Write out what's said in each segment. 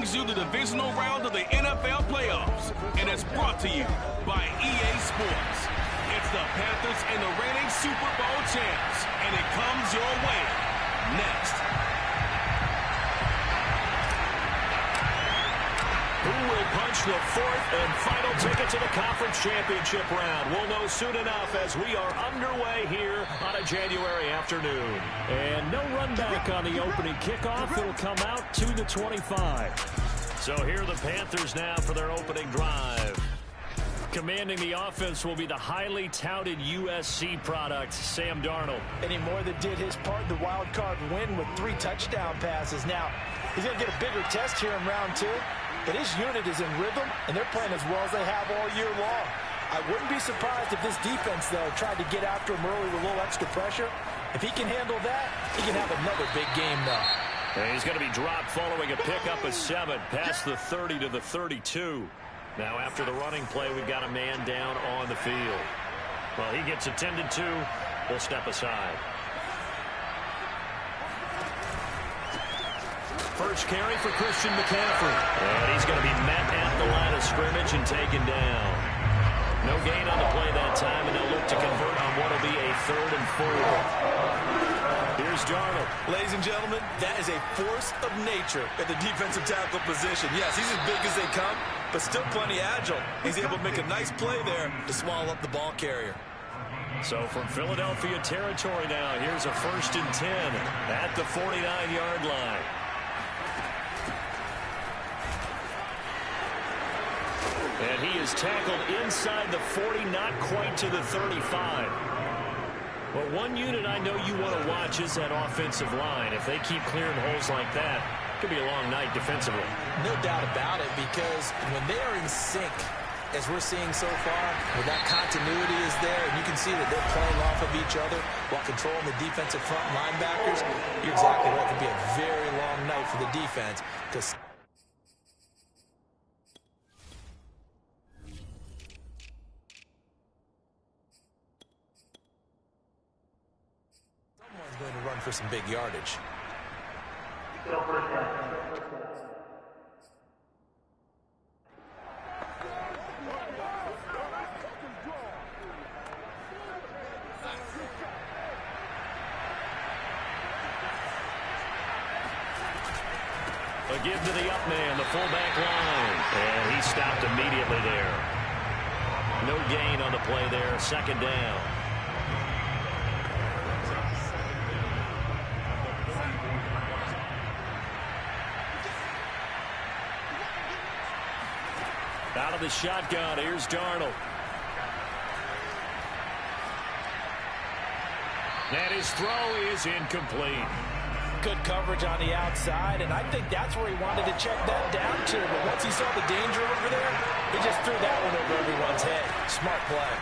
brings you the divisional round of the NFL playoffs, and it's brought to you by EA Sports. It's the Panthers and the reigning Super Bowl champs, and it comes your way next. Who will punch the fourth and final ticket to the conference championship round? We'll know soon enough as we are underway here on a January afternoon. And no run back on the opening kickoff. It'll come out to the 25. So here are the Panthers now for their opening drive. Commanding the offense will be the highly touted USC product, Sam Darnold. And he more than did his part in the wild card win with 3 touchdown passes. Now, he's going to get a bigger test here in round 2. But his unit is in rhythm, and they're playing as well as they have all year long. I wouldn't be surprised if this defense, though, tried to get after him early with a little extra pressure. If he can handle that, he can have another big game, though. And he's going to be dropped following a pickup of 7 past the 30 to the 32. Now, after the running play, we've got a man down on the field. Well, he gets attended to. We'll step aside. First carry for Christian McCaffrey. And he's going to be met at the line of scrimmage and taken down. No gain on the play that time, and they'll look to convert on what will be a 3rd and 4. Here's Darnold. Ladies and gentlemen, that is a force of nature at the defensive tackle position. Yes, he's as big as they come, but still plenty agile. He's able to make a nice play there to swallow up the ball carrier. So from Philadelphia territory now, here's a 1st and 10 at the 49-yard line. And he is tackled inside the 40, not quite to the 35. Well, one unit I know you want to watch is that offensive line. If they keep clearing holes like that, it could be a long night defensively. No doubt about it, because when they are in sync, as we're seeing so far, where that continuity is there, and you can see that they're playing off of each other while controlling the defensive front linebackers, you're exactly right. It could be a very long night for the defense, because going to run for some big yardage. A give to the up man, the fullback line. And he stopped immediately there. No gain on the play there, 2nd down. Out of the shotgun, here's Darnold. And his throw is incomplete. Good coverage on the outside, and I think that's where he wanted to check that down to. But once he saw the danger over there, he just threw that one over everyone's head. Smart play.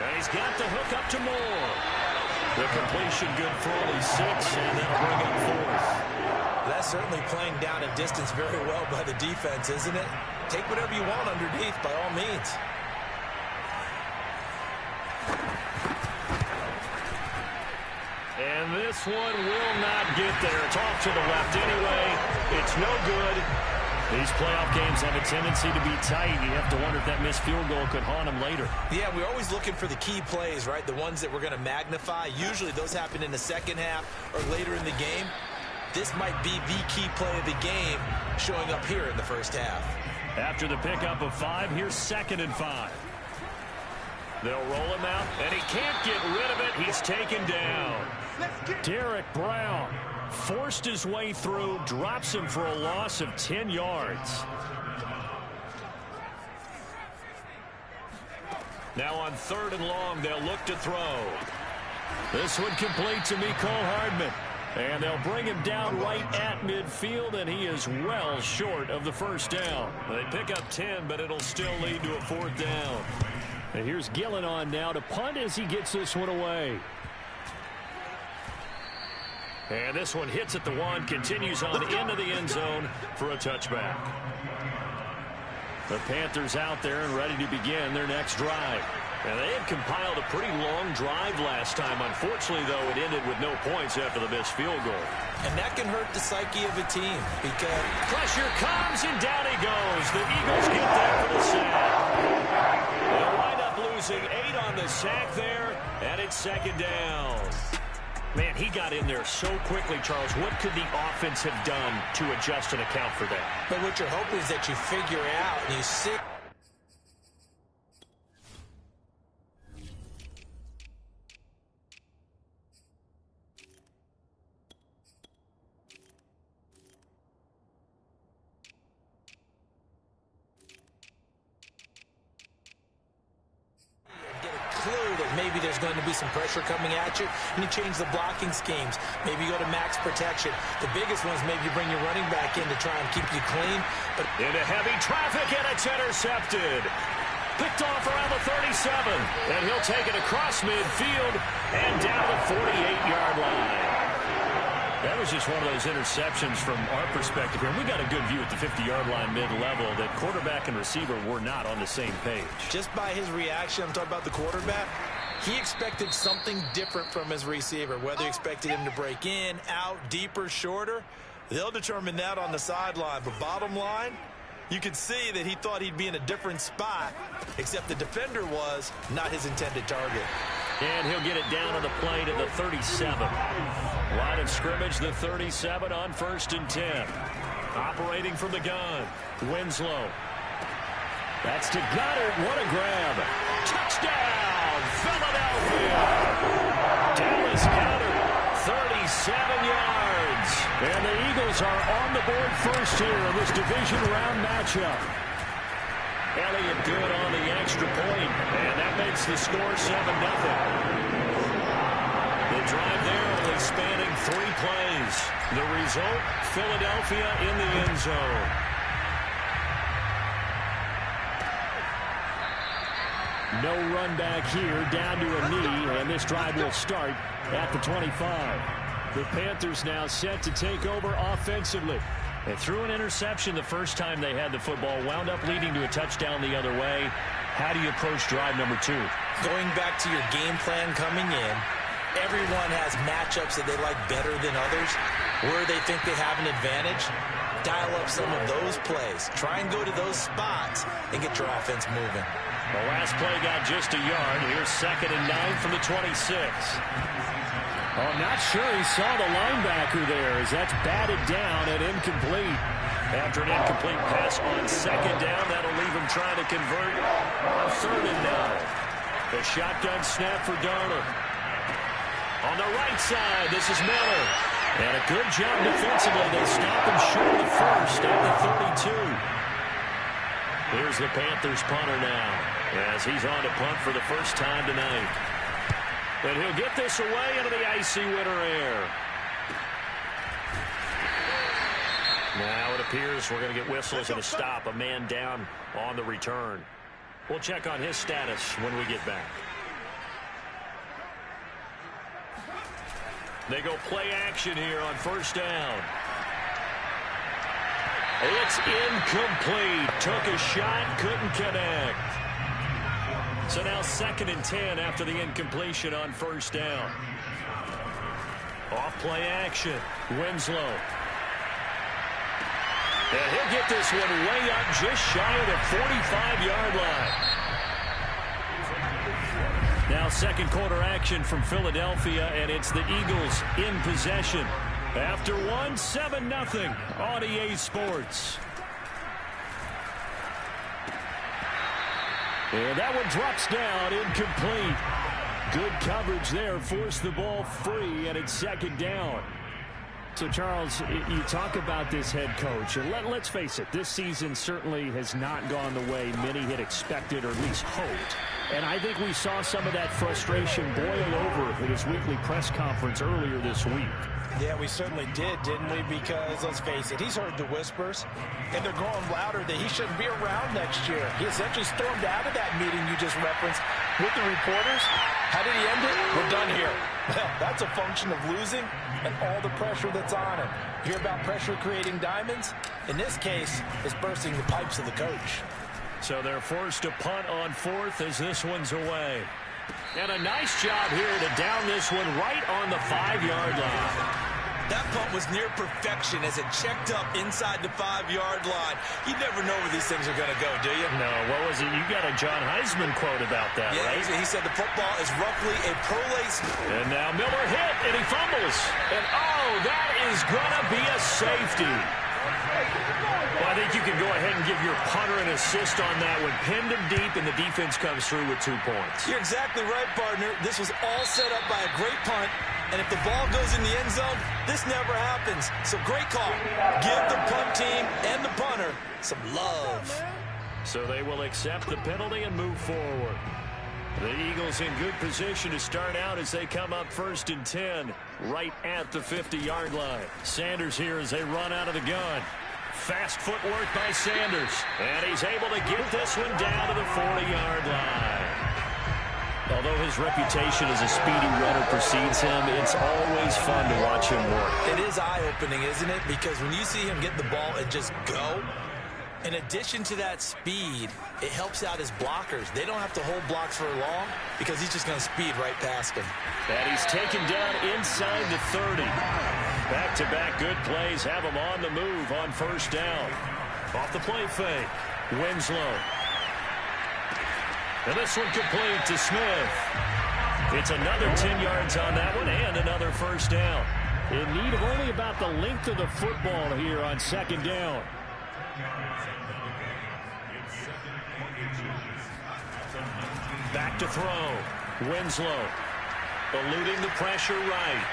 And he's got the hook up to Moore. The completion good for only 6, and that'll bring up 4th. That's certainly playing down a distance very well by the defense, isn't it? Take whatever you want underneath, by all means. And this one will not get there. It's off to the left anyway. It's no good. These playoff games have a tendency to be tight. You have to wonder if that missed field goal could haunt them later. Yeah, we're always looking for the key plays, right? The ones that we're going to magnify. Usually those happen in the second half or later in the game. This might be the key play of the game showing up here in the first half. After the pickup of 5, here's 2nd and 5. They'll roll him out, and he can't get rid of it. He's taken down. Derek Brown forced his way through, drops him for a loss of 10 yards. Now on 3rd and long, they'll look to throw. This one complete to Mecole Hardman. And they'll bring him down right at midfield, and he is well short of the 1st down. They pick up 10, but it'll still lead to a 4th down. And here's Gillen on now to punt as he gets this one away. And this one hits at the 1, continues on into the end zone for a touchback. The Panthers out there and ready to begin their next drive. And they had compiled a pretty long drive last time. Unfortunately, though, it ended with no points after the missed field goal. And that can hurt the psyche of a team because pressure comes and down he goes. The Eagles get there for the sack. They'll wind up losing 8 on the sack there, and it's second down. Man, he got in there so quickly, Charles. What could the offense have done to adjust and account for that? But what you're hoping is that you figure out and you see. Maybe there's going to be some pressure coming at you, and you change the blocking schemes. Maybe you go to max protection. The biggest one is maybe you bring your running back in to try and keep you clean. But into heavy traffic, and it's intercepted. Picked off around the 37, and he'll take it across midfield and down the 48-yard line. That was just one of those interceptions from our perspective here. We got a good view at the 50-yard line mid-level that quarterback and receiver were not on the same page. Just by his reaction, I'm talking about the quarterback, he expected something different from his receiver, whether he expected him to break in, out, deeper, shorter. They'll determine that on the sideline. But bottom line, you could see that he thought he'd be in a different spot, except the defender was not his intended target. And he'll get it down on the play to the 37. Line of scrimmage, the 37 on 1st and 10. Operating from the gun, Winslow. That's to Goddard. What a grab. Touchdown, Philadelphia. Dallas Goedert, 37 yards. And the Eagles are on the board first here in this division round matchup. Elliott good on the extra point, and that makes the score 7-0. The drive there only spanning 3 plays. The result, Philadelphia in the end zone. No run back here, down to a knee, and this drive will start at the 25. The Panthers now set to take over offensively. They threw an interception the first time they had the football, wound up leading to a touchdown the other way. How do you approach drive number 2? Going back to your game plan coming in, everyone has matchups that they like better than others. Where they think they have an advantage, dial up some of those plays. Try and go to those spots and get your offense moving. The last play got just a yard. Here's 2nd and 9 from the 26. Oh, I'm not sure he saw the linebacker there as that's batted down and incomplete. After an incomplete pass on 2nd down, that'll leave him trying to convert on 3rd and 9. The shotgun snap for Darnold. On the right side, this is Miller. And a good job defensively. They stop him short of the first at the 32. Here's the Panthers punter now as he's on to punt for the first time tonight. And he'll get this away into the icy winter air. Now it appears we're going to get whistles and a stop. A man down on the return. We'll check on his status when we get back. They go play action here on 1st down. It's incomplete. Took a shot, couldn't connect. So now 2nd and 10 after the incompletion on 1st down. Off play action. Winslow. And he'll get this one way up just shy of the 45-yard line. Now 2nd quarter action from Philadelphia, and it's the Eagles in possession. After 7-0 on EA Sports. And that one drops down, incomplete. Good coverage there, forced the ball free, and it's 2nd down. So, Charles, you talk about this head coach, and let's face it, this season certainly has not gone the way many had expected or at least hoped. And I think we saw some of that frustration boil over at his weekly press conference earlier this week. Yeah, we certainly did, didn't we? Because, let's face it, he's heard the whispers, and they're growing louder that he shouldn't be around next year. He essentially stormed out of that meeting you just referenced with the reporters. How did he end it? We're done here. Well, that's a function of losing and all the pressure that's on him. You hear about pressure creating diamonds? In this case, it's bursting the pipes of the coach. So they're forced to punt on fourth as this one's away. And a nice job here to down this one right on the 5-yard line. That punt was near perfection as it checked up inside the 5-yard line. You never know where these things are going to go, do you? No, what was it? You got a John Heisman quote about that, yeah, right? He said the football is roughly a pro-lace. And now Miller hit, and he fumbles. And, oh, that is going to be a safety. Well, I think you can go ahead and give your punter an assist on that one. Pinned him deep, and the defense comes through with 2 points. You're exactly right, partner. This was all set up by a great punt. And if the ball goes in the end zone, this never happens. So great call. Give the punt team and the punter some love. So they will accept the penalty and move forward. The Eagles in good position to start out as they come up 1st and 10, right at the 50-yard line. Sanders here as they run out of the gun. Fast footwork by Sanders. And he's able to get this one down to the 40-yard line. Although his reputation as a speedy runner precedes him, it's always fun to watch him work. It is eye-opening, isn't it? Because when you see him get the ball and just go, in addition to that speed, it helps out his blockers. They don't have to hold blocks for long because he's just going to speed right past them. And he's taken down inside the 30. Back-to-back good plays have him on the move on 1st down. Off the play fake, Winslow. And this one complete to Smith. It's another 10 yards on that one and another 1st down. In need of only about the length of the football here on 2nd down. Back to throw. Winslow eluding the pressure right.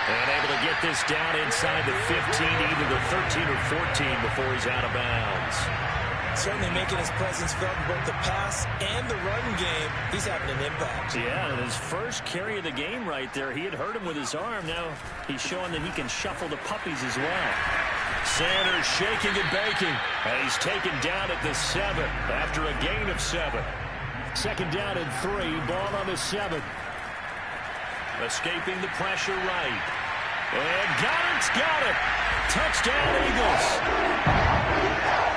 And able to get this down inside the 15, either the 13 or 14 before he's out of bounds. Certainly making his presence felt in both the pass and the run game. He's having an impact. Yeah, and his first carry of the game right there, he had hurt him with his arm. Now he's showing that he can shuffle the puppies as well. Sanders shaking and baking. And he's taken down at the 7 after a gain of 7. 2nd down and 3, ball on the 7. Escaping the pressure right. And Goddard's got it. Touchdown, Eagles.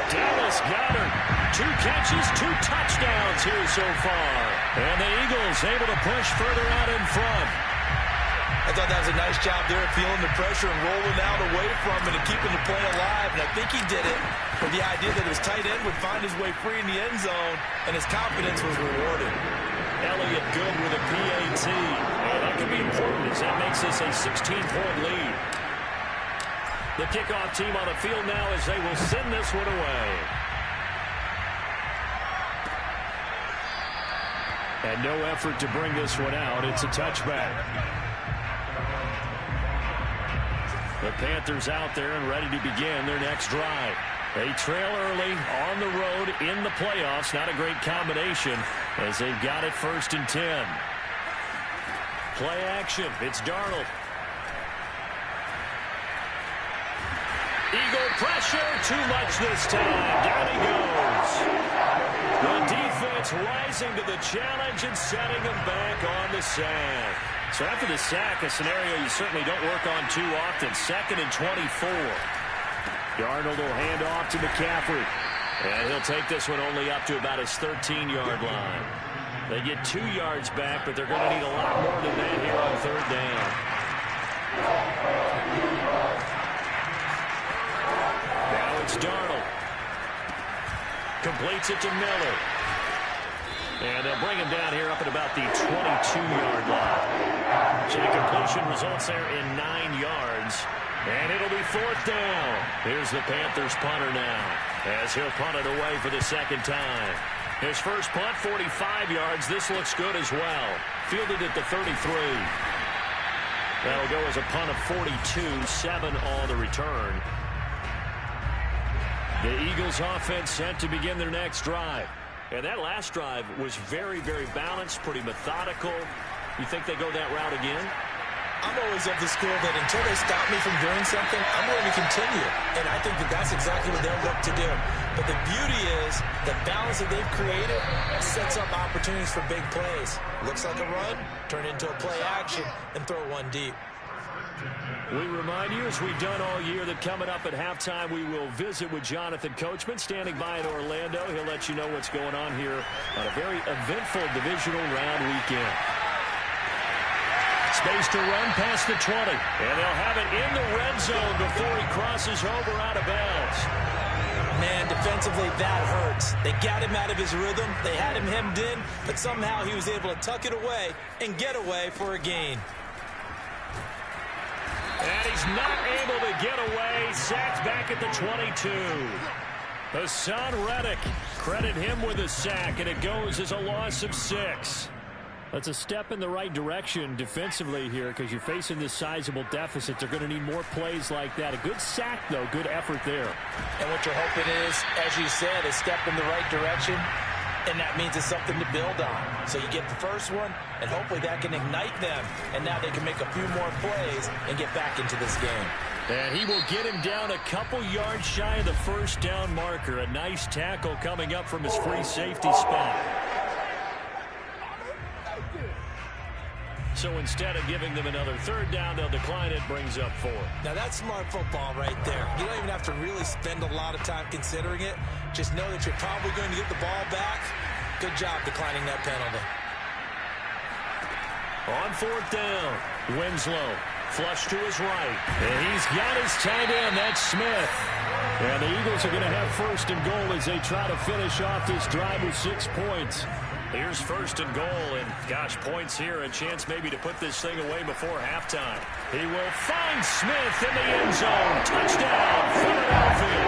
Dallas Goedert, 2 catches, 2 touchdowns here so far. And the Eagles able to push further out in front. I thought that was a nice job there, feeling the pressure and rolling out away from it and keeping the play alive. And I think he did it with the idea that his tight end would find his way free in the end zone, and his confidence was rewarded. Elliott good with a PAT. And that could be important as that makes this a 16-point lead. The kickoff team on the field now as they will send this one away. And no effort to bring this one out. It's a touchback. The Panthers out there and ready to begin their next drive. They trail early on the road in the playoffs. Not a great combination as they've got it 1st and 10. Play action. It's Darnold. Eagle pressure, too much this time. Down he goes. The defense rising to the challenge and setting him back on the sack. So after the sack, a scenario you certainly don't work on too often. 2nd and 24. Darnold will hand off to McCaffrey. And he'll take this one only up to about his 13-yard line. They get 2 yards back, but they're going to need a lot more than that here on 3rd down. Now it's Darnold. Completes it to Miller. And they'll bring him down here up at about the 22-yard line. Check completion results there in 9 yards. And it'll be 4th down. Here's the Panthers punter now as he'll punt it away for the 2nd time. His first punt, 45 yards. This looks good as well. Fielded at the 33. That'll go as a punt of 42, 7 on the return. The Eagles offense set to begin their next drive. And that last drive was very, very balanced, pretty methodical. You think they go that route again? I'm always of the school that until they stop me from doing something, I'm going to continue. And I think that that's exactly what they'll look to do. But the beauty is the balance that they've created sets up opportunities for big plays. Looks like a run, turn into a play action, and throw one deep. We remind you, as we've done all year, that coming up at halftime, we will visit with Jonathan Coachman, standing by in Orlando. He'll let you know what's going on here on a very eventful divisional round weekend. Space to run past the 20, and they'll have it in the red zone before he crosses over out of bounds. Man, defensively, that hurts. They got him out of his rhythm. They had him hemmed in, but somehow he was able to tuck it away and get away for a gain. And he's not able to get away. Sacked back at the 22. Hassan Reddick, credit him with a sack, and it goes as a loss of 6. That's a step in the right direction defensively here because you're facing this sizable deficit. They're going to need more plays like that. A good sack, though. Good effort there. And what you're hoping is, as you said, a step in the right direction, and that means it's something to build on. So you get the first one, and hopefully that can ignite them, and now they can make a few more plays and get back into this game. And he will get him down a couple yards shy of the first down marker. A nice tackle coming up from his free safety spot. So instead of giving them another third down, they'll decline it, brings up 4. Now that's smart football right there. You don't even have to really spend a lot of time considering it. Just know that you're probably going to get the ball back. Good job declining that penalty. On 4th down, Winslow, flush to his right. And he's got his tight end, that's Smith. And the Eagles are going to have 1st and goal as they try to finish off this drive with 6 points. Here's 1st and goal, and gosh, points here, a chance maybe to put this thing away before halftime. He will find Smith in the end zone. Touchdown, Philadelphia.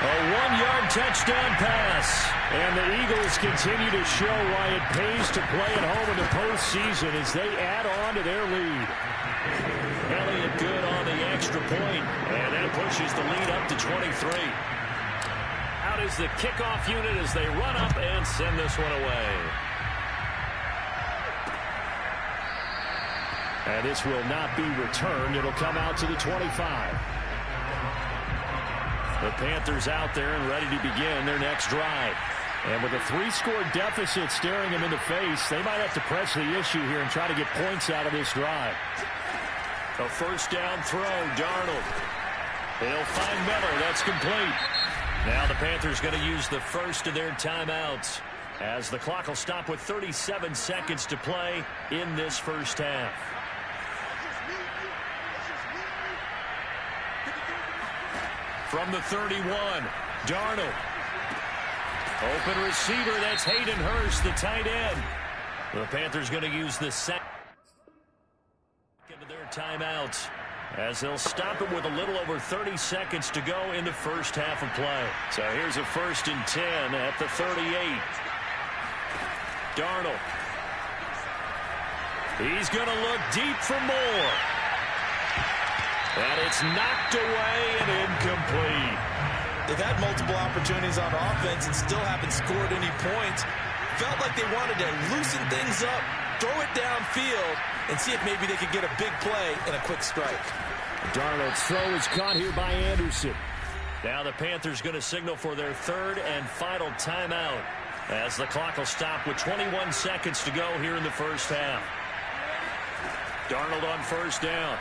A 1-yard touchdown pass, and the Eagles continue to show why it pays to play at home in the postseason as they add on to their lead. Elliott good on the extra point, and that pushes the lead up to 23. Out is the kickoff unit as they run up and send this one away. And this will not be returned. It'll come out to the 25. The Panthers out there and ready to begin their next drive. And with a 3-score deficit staring them in the face, they might have to press the issue here and try to get points out of this drive. A 1st down throw, Darnold. They'll find Miller. That's complete. Now the Panthers going to use the first of their timeouts as the clock will stop with 37 seconds to play in this first half. From the 31, Darnold. Open receiver, that's Hayden Hurst, the tight end. The Panthers going to use the second of their timeouts as they'll stop it with a little over 30 seconds to go in the first half of play. So here's a 1st and 10 at the 38. Darnold. He's going to look deep for more. And it's knocked away and incomplete. They've had multiple opportunities on offense and still haven't scored any points. Felt like they wanted to loosen things up, throw it downfield, and see if maybe they could get a big play and a quick strike. Darnold's throw is caught here by Anderson. Now the Panthers going to signal for their 3rd and final timeout as the clock will stop with 21 seconds to go here in the first half. Darnold on 1st down.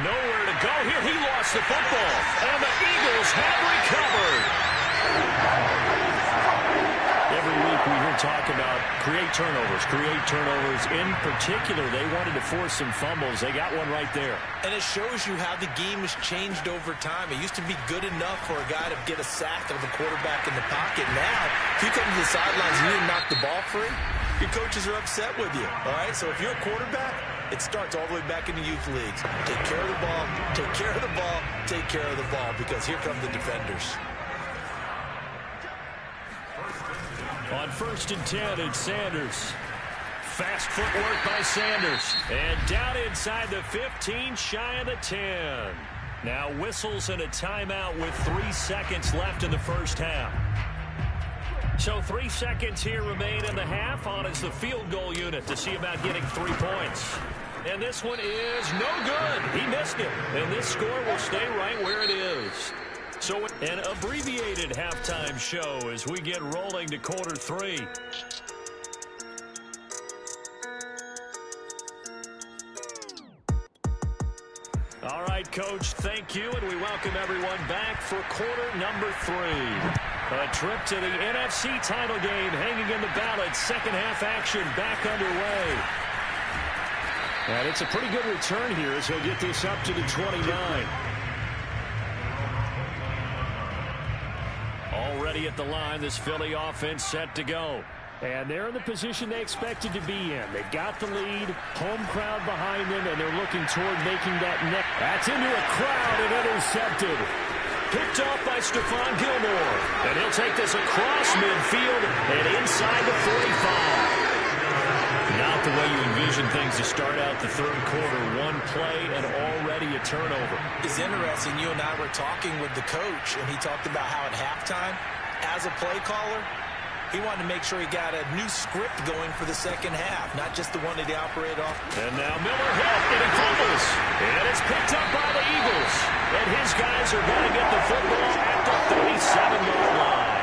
Nowhere to go here. He lost the football, and the Eagles have recovered. Every week we hear talk about create turnovers. In particular, they wanted to force some fumbles. They got one right there. And it shows you how the game has changed over time. It used to be good enough for a guy to get a sack of a quarterback in the pocket. Now, if you come to the sidelines and you didn't knock the ball free, your coaches are upset with you. All right, so if you're a quarterback, it starts all the way back in the youth leagues. Take care of the ball, take care of the ball, take care of the ball, because here come the defenders. On 1st and 10, it's Sanders. Fast footwork by Sanders. And down inside the 15, shy of the 10. Now whistles and a timeout with 3 seconds left in the first half. So 3 seconds here remain in the half. On is the field goal unit to see about getting 3 points. And this one is no good. He missed it. And this score will stay right where it is. So an abbreviated halftime show as we get rolling to quarter 3. All right, Coach, thank you, and we welcome everyone back for quarter number 3. A trip to the NFC title game hanging in the balance. Second half action back underway. And it's a pretty good return here as he'll get this up to the 29. Already at the line, this Philly offense set to go. And they're in the position they expected to be in. They got the lead, home crowd behind them, and they're looking toward making that next. That's into a crowd and intercepted. Picked off by Stephon Gilmore. And he'll take this across midfield and inside the 45. Not the way you envision things to start out the third quarter. One play and already a turnover. It's interesting. You and I were talking with the coach, and he talked about how at halftime, as a play caller, he wanted to make sure he got a new script going for the second half, not just the one that he operated off. And now Miller hit, and he fumbles. And it's picked up by the Eagles. And his guys are going to get the football at the 37-yard line.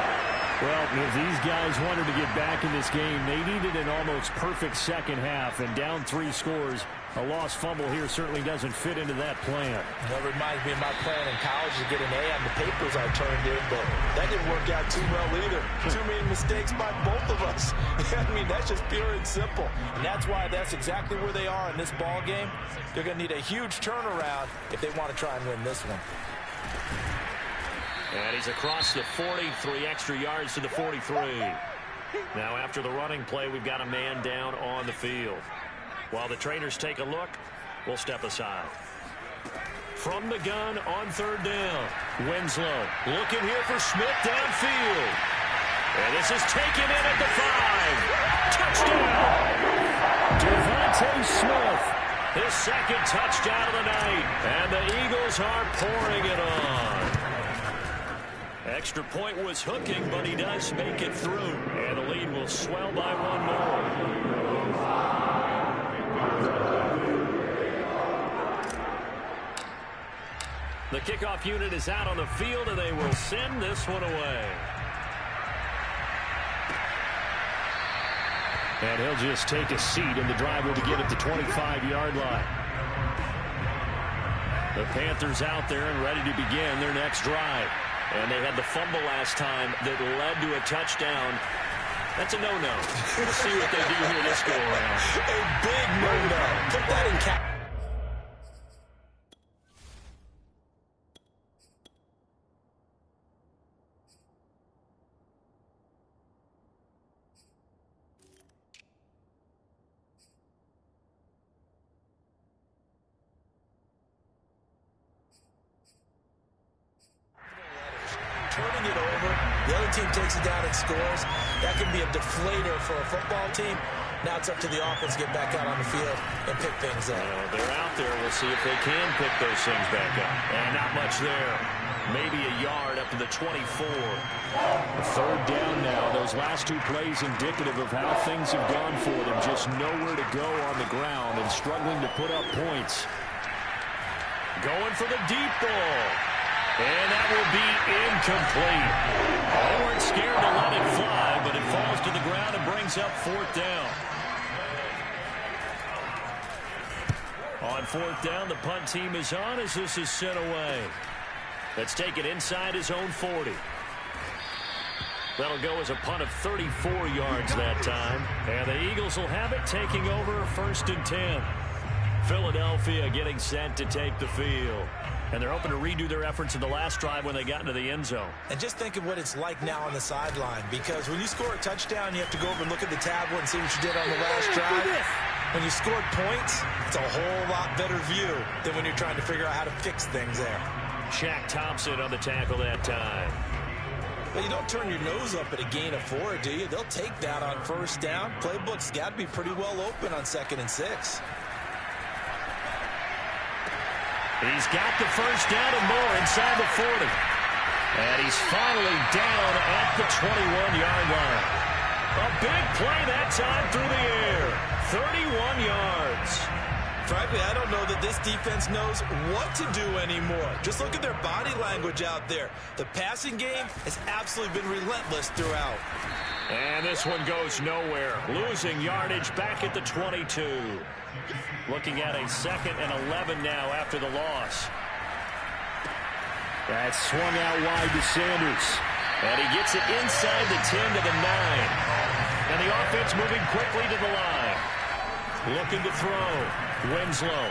Well, if these guys wanted to get back in this game, they needed an almost perfect second half. And down 3 scores, a lost fumble here certainly doesn't fit into that plan. That reminds me of my plan in college to get an A on the papers I turned in, but that didn't work out too well either. Too many mistakes by both of us. I mean, that's just pure and simple. And that's why that's exactly where they are in this ball game. They're going to need a huge turnaround if they want to try and win this one. And he's across the 40, 3 extra yards to the 43. Now after the running play, we've got a man down on the field. While the trainers take a look, we'll step aside. From the gun on third down, Winslow looking here for Smith downfield. And this is taken in at the 5. Touchdown! Devontae Smith, his second touchdown of the night. And the Eagles are pouring it on. Extra point was hooking, but he does make it through. And the lead will swell by 1 more. The kickoff unit is out on the field, and they will send this one away. And he'll just take a seat, and the drive will begin at the 25-yard line. The Panthers out there and ready to begin their next drive. And they had the fumble last time that led to a touchdown. That's a no-no. We'll see what they do here this go-around. A big no-no. Put that in cap. Turning it over, the other team takes it down and scores. That can be a deflator for a football team. Now it's up to the offense to get back out on the field and pick things up. They're out there. We'll see if they can pick those things back up. And not much there. Maybe a yard up to the 24. Third down now. Those last 2 plays indicative of how things have gone for them. Just nowhere to go on the ground and struggling to put up points. Going for the deep ball. And that will be incomplete. They weren't scared to let it fly, but it falls to the ground and brings up 4th down. On 4th down, the punt team is on as this is sent away. Let's take it inside his own 40. That'll go as a punt of 34 yards that time. And the Eagles will have it, taking over 1st and 10. Philadelphia getting set to take the field. And they're hoping to redo their efforts in the last drive when they got into the end zone. And just think of what it's like now on the sideline, because when you score a touchdown, you have to go over and look at the tablet and see what you did on the last drive. When you scored points, it's a whole lot better view than when you're trying to figure out how to fix things there. Shaq Thompson on the tackle that time. Well, you don't turn your nose up at a gain of 4, do you? They'll take that on 1st down. Playbook's got to be pretty well open on 2nd and 6. He's got the 1st down and more inside the 40. And he's finally down at the 21-yard line. A big play that time through the air. 31 yards. Frankly, I don't know that this defense knows what to do anymore. Just look at their body language out there. The passing game has absolutely been relentless throughout. And this one goes nowhere. Losing yardage back at the 22. Looking at a 2nd and 11 now after the loss. That's swung out wide to Sanders. And he gets it inside the 10 to the 9. And the offense moving quickly to the line. Looking to throw. Winslow.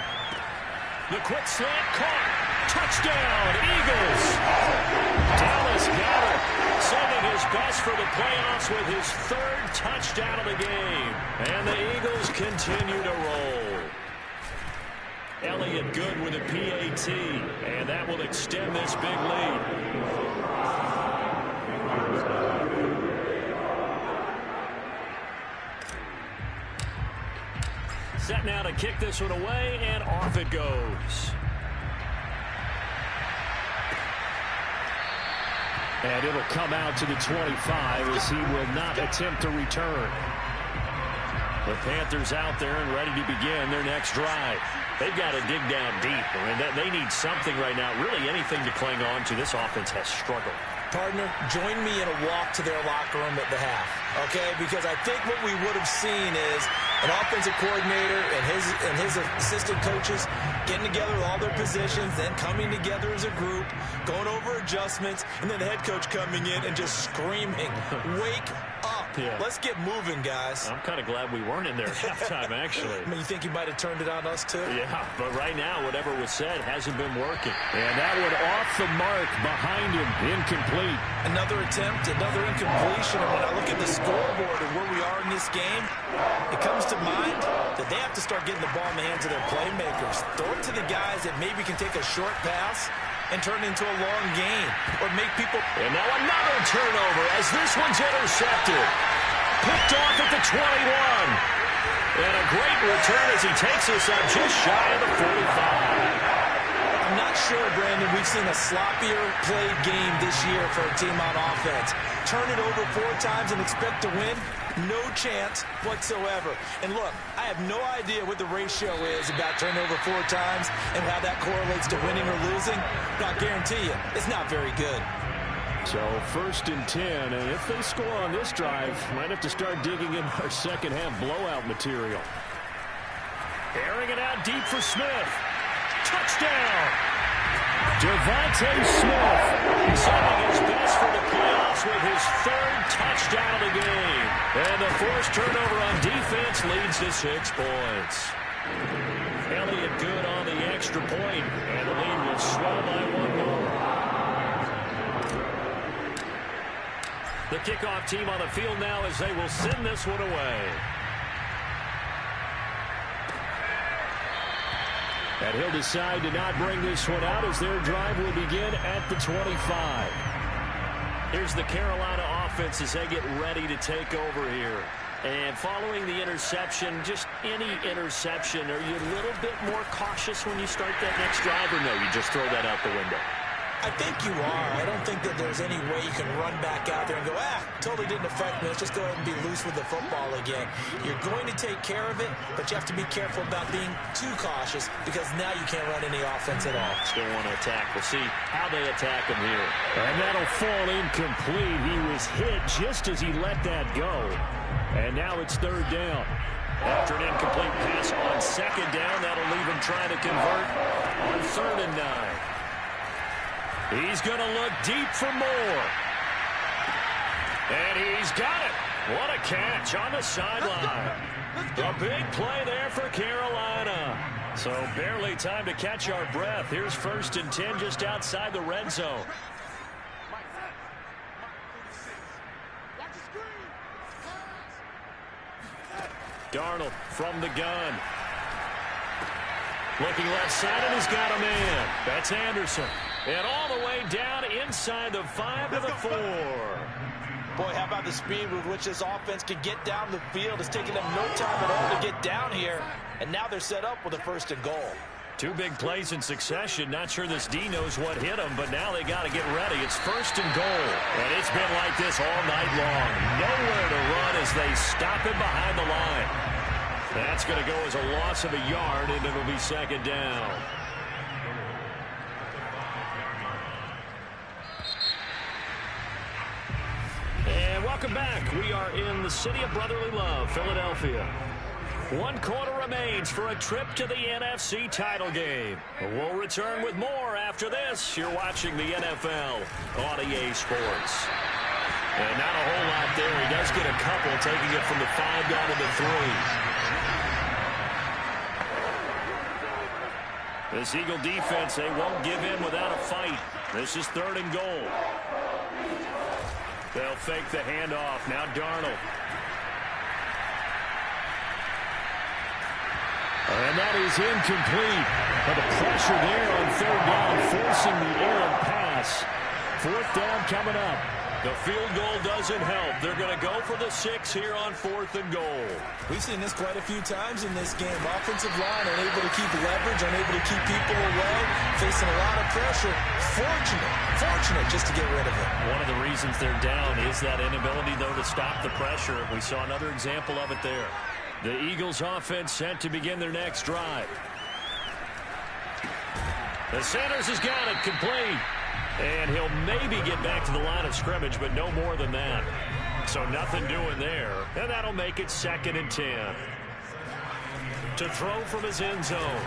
The quick slant caught. Touchdown, Eagles. Dallas Goedert sending his best for the playoffs with his 3rd touchdown of the game. And the Eagles continue to roll. Elliott Good with a PAT, and that will extend this big lead. Set now to kick this one away, and off it goes. And it'll come out to the 25 as he will not attempt to return. The Panthers out there and ready to begin their next drive. They've got to dig down deep. I mean, they need something right now, really anything to cling on to. This offense has struggled. Partner, join me in a walk to their locker room at the half, okay? Because I think what we would have seen is an offensive coordinator and his assistant coaches getting together with all their positions, then coming together as a group, going over adjustments, and then the head coach coming in and just screaming, wake up. Yeah. Let's get moving, guys. I'm kind of glad we weren't in there at halftime, actually. I mean, you think he might have turned it on us, too? Yeah, but right now, whatever was said hasn't been working. And that one off the mark behind him, incomplete. Another attempt, another incompletion. And when I look at the scoreboard and where we are in this game, it comes to mind that they have to start getting the ball in the hands of their playmakers. Throw it to the guys that maybe can take a short pass and turn it into a long game or make people. And now another turnover as this one's intercepted. Picked off at the 21. And a great return as he takes us up just shy of the 45. I'm not sure, Brandon, we've seen a sloppier played game this year for a team on offense. Turn it over 4 times and expect to win? No chance whatsoever. And look, I have no idea what the ratio is about turnover 4 times and how that correlates to winning or losing. But I guarantee you, it's not very good. So 1st and 10, and if they score on this drive, might have to start digging in our second half blowout material. Airing it out deep for Smith. Touchdown! Devontae Smith sending his best for the playoffs with his 3rd touchdown of the game. And the forced turnover on defense leads to 6 points. Elliott Good on the extra point, and the lead will swell by 1 more. The kickoff team on the field now as they will send this one away. And he'll decide to not bring this one out as their drive will begin at the 25. Here's the Carolina offense as they get ready to take over here. And following the interception, just any interception, are you a little bit more cautious when you start that next drive, or no, you just throw that out the window? I think you are. I don't think that there's any way you can run back out there and go, totally didn't affect me. Let's just go ahead and be loose with the football again. You're going to take care of it, but you have to be careful about being too cautious because now you can't run any offense at all. Still want to attack. We'll see how they attack him here. And that'll fall incomplete. He was hit just as he let that go. And now it's 3rd down. After an incomplete pass on 2nd down, that'll leave him trying to convert on 3rd and 9. He's going to look deep for more. And he's got it. What a catch on the sideline. A big play there for Carolina. So barely time to catch our breath. Here's 1st and 10 just outside the red zone. Darnold from the gun. Looking left side, and he's got a man. That's Anderson. And all the way down inside the 5 to the 4. Boy, how about the speed with which this offense can get down the field? It's taking them no time at all to get down here. And now they're set up with a 1st and goal. 2 big plays in succession. Not sure this D knows what hit them, but now they got to get ready. It's 1st and goal. And it's been like this all night long. Nowhere to run as they stop him behind the line. That's going to go as a loss of a yard, and it'll be 2nd down. And welcome back. We are in the city of brotherly love, Philadelphia. 1 quarter remains for a trip to the NFC title game. We'll return with more after this. You're watching the NFL on EA Sports. And not a whole lot there. He does get a couple, taking it from the 5 down to the 3. This Eagle defense, they won't give in without a fight. This is 3rd and goal. They'll fake the handoff. Now Darnold. And that is incomplete. But the pressure there on 3rd down, forcing the errant pass. 4th down coming up. The field goal doesn't help. They're going to go for the 6 here on 4th and goal. We've seen this quite a few times in this game. Offensive line unable to keep leverage, unable to keep people away, facing a lot of pressure. Fortunate just to get rid of it. One of the reasons they're down is that inability, though, to stop the pressure. We saw another example of it there. The Eagles offense set to begin their next drive. The Sanders has got it complete. And he'll maybe get back to the line of scrimmage, but no more than that. So nothing doing there. And that'll make it 2nd and 10. To throw from his end zone.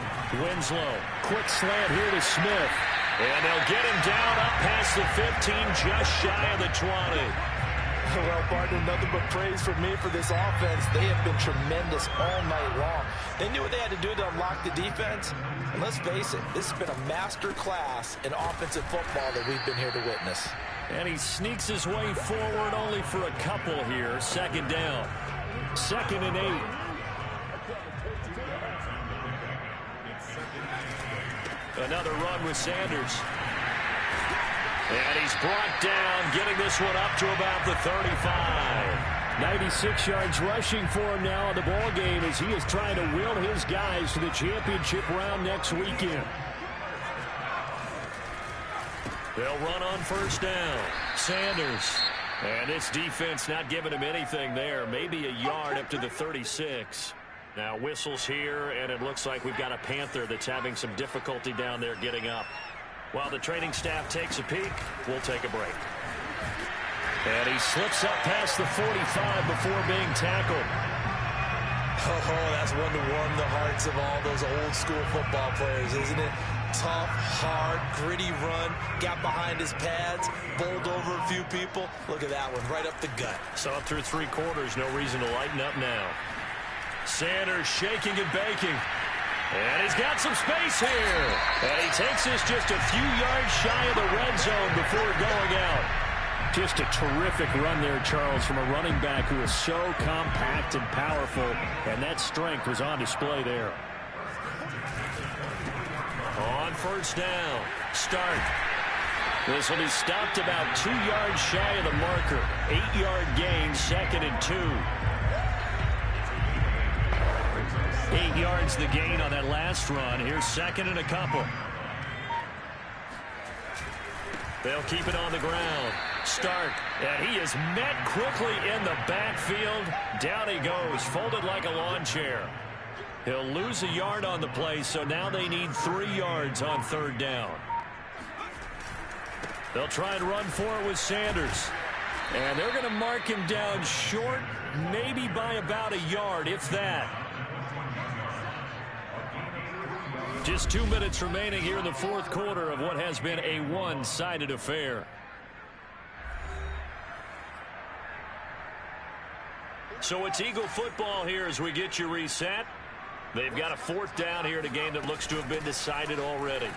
Winslow. Quick slant here to Smith. And they'll get him down up past the 15, just shy of the 20. Well, partner, nothing but praise from me for this offense. They have been tremendous all night long. They knew what they had to do to unlock the defense. And let's face it, this has been a master class in offensive football that we've been here to witness. And he sneaks his way forward only for a couple here. 2nd down. 2nd and 8. Another run with Sanders. And he's brought down, getting this one up to about the 35. 96 yards rushing for him now in the ball game as he is trying to will his guys to the championship round next weekend. They'll run on 1st down. Sanders. And this defense not giving him anything there. Maybe a yard up to the 36. Now whistles here, and it looks like we've got a Panther that's having some difficulty down there getting up. While the training staff takes a peek, we'll take a break. And he slips up past the 45 before being tackled. Oh, that's one to warm the hearts of all those old school football players, isn't it? Tough, hard, gritty run, got behind his pads, bowled over a few people. Look at that one, right up the gut. Saw through 3 quarters, no reason to lighten up now. Sanders shaking and baking. And he's got some space here. And he takes this just a few yards shy of the red zone before going out. Just a terrific run there, Charles, from a running back who is so compact and powerful. And that strength was on display there. On 1st down. Start. This will be stopped about 2 yards shy of the marker. 8-yard gain, 2nd and 2. 8 yards the gain on that last run. Here's 2nd and a couple. They'll keep it on the ground. Start. And he is met quickly in the backfield. Down he goes, folded like a lawn chair. He'll lose a yard on the play, so now they need 3 yards on 3rd down. They'll try and run for it with Sanders. And they're going to mark him down short, maybe by about a yard, if that. Just 2 minutes remaining here in the 4th quarter of what has been a one-sided affair. So it's Eagle football here as we get you reset. They've got a 4th down here in a game that looks to have been decided already.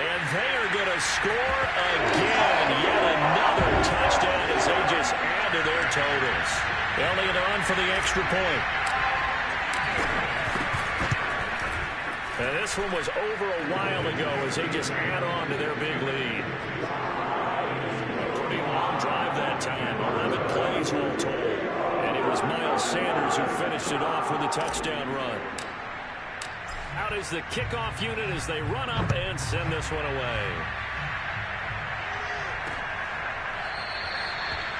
And they are going to score again. Yet another touchdown as they just add to their totals. Elliott on for the extra point. And this one was over a while ago as they just add on to their big lead. A pretty long drive that time. 11 plays all told. And it was Miles Sanders who finished it off with a touchdown run. Out is the kickoff unit as they run up and send this one away.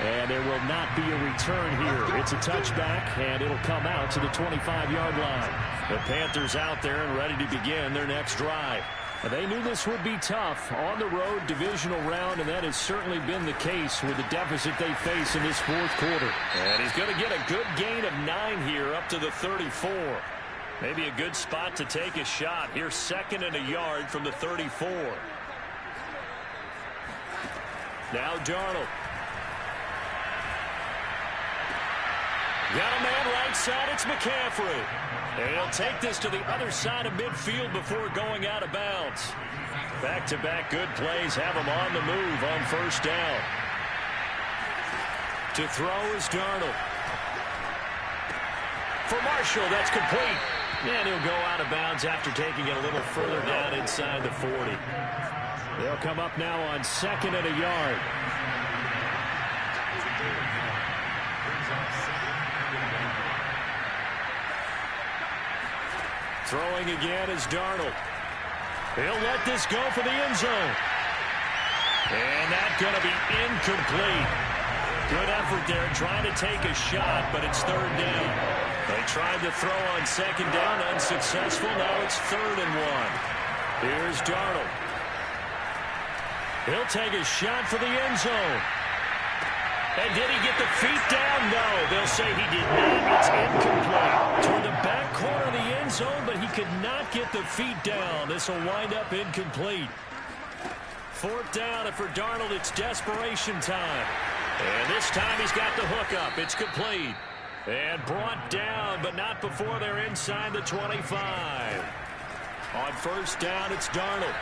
And there will not be a return here. It's a touchback, and it'll come out to the 25-yard line. The Panthers out there and ready to begin their next drive. They knew this would be tough on the road divisional round, and that has certainly been the case with the deficit they face in this fourth quarter. And he's going to get a good gain of 9 here up to the 34. Maybe a good spot to take a shot. Here's 2nd and a yard from the 34. Now Darnold. Got a man right side. It's McCaffrey. And he'll take this to the other side of midfield before going out of bounds. Back-to-back good plays have him on the move on first down. To throw is Darnold. For Marshall, that's complete. And he'll go out of bounds after taking it a little further down inside the 40. They'll come up now on 2nd and a yard. Throwing again is Darnold. He'll let this go for the end zone. And that's going to be incomplete. Good effort there trying to take a shot, but it's 3rd down. They tried to throw on 2nd down, unsuccessful. Now it's 3rd and 1. Here's Darnold. He'll take a shot for the end zone. And did he get the feet down? No, they'll say he did not. It's incomplete. Toward the back corner of the end zone, but he could not get the feet down. This will wind up incomplete. 4th down, and for Darnold, it's desperation time. And this time he's got the hook up. It's complete. And brought down, but not before they're inside the 25. On first down, it's Darnold.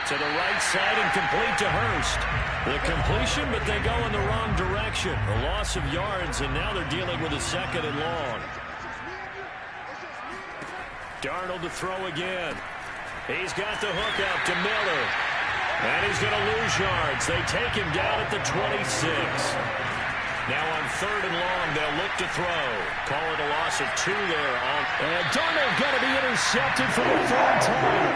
To the right side and complete to Hurst. The completion, but they go in the wrong direction. A loss of yards, and now they're dealing with a 2nd and long. Darnold to throw again. He's got the hook up to Miller. And he's going to lose yards. They take him down at the 26. Now on 3rd and long, they'll look to throw. Call it a loss of 2 there. And Darnold going to be intercepted for the 3rd time.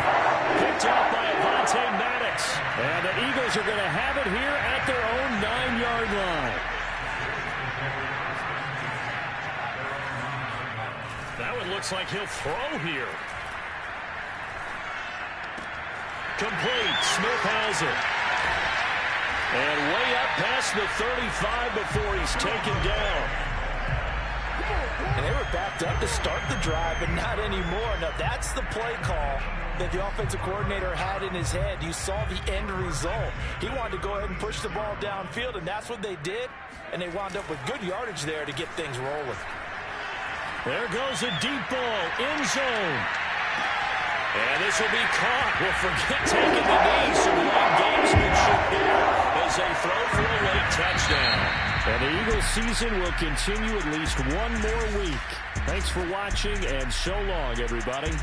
Picked up by Avonte Maddox. And the Eagles are going to have it here at their own 9-yard line. That one looks like he'll throw here. Complete. Smith has it. And way up past the 35 before he's taken down. And they were backed up to start the drive, but not anymore. Now, that's the play call that the offensive coordinator had in his head. You saw the end result. He wanted to go ahead and push the ball downfield, and that's what they did. And they wound up with good yardage there to get things rolling. There goes a deep ball, end zone. And this will be caught. We'll forget taking the knee. Some late gamesmanship there as they throw for a late touchdown. And the Eagles season will continue at least one more week. Thanks for watching, and so long, everybody.